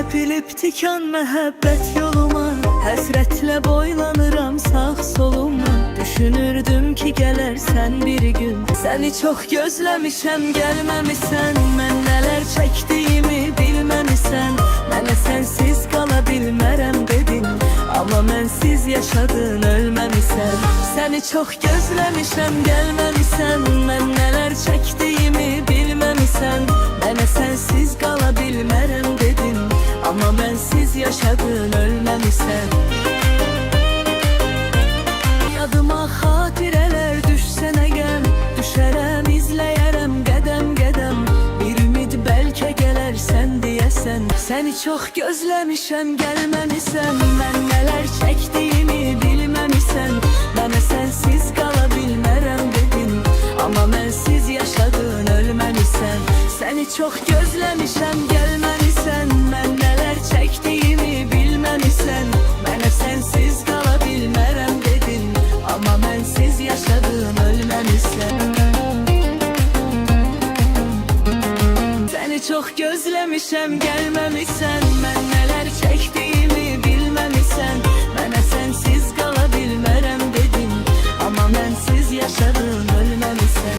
Sepilip tikan məhəbbət yoluma, həsrətlə boylanıram sağ soluma. Düşünürdüm ki gələrsən bir gün, səni çox gözləmişəm gəlməmisən. Mən nələr çəkdiyimi bilməmisən, mənə sənsiz qala bilmərəm dedin. Amma mənsiz yaşadın, ölməmisən. Səni çox gözləmişəm gəlməmisən, mən nələr çəkdiyimi bilməmisən. Mənə sənsiz qala bilmərəm dedin. Amma mənsiz yaşadın, ölməmisən. Yadıma xatirələr düşsən əgər, düşərəm, izləyərəm qədəm qədəm. Bir ümid bəlkə gələrsən deyəsən. Səni çox gözləmişəm gəlməmisən. Mən nələr çəkdiyimi bilməmisən. Mənə sənsiz qala bilmərəm dedin. Amma mənsiz yaşadın, ölməmisən. Səni çox gözləmişəm gəlməmisən. Mən nələr çəkdiyimi bilməmisən. Mənə sənsiz qala bilmərəm dedin. Amma mənsiz yaşadın, ölməmisən. Səni çox gözləmişəm gəlməmisən. Mən nələr çəkdiyimi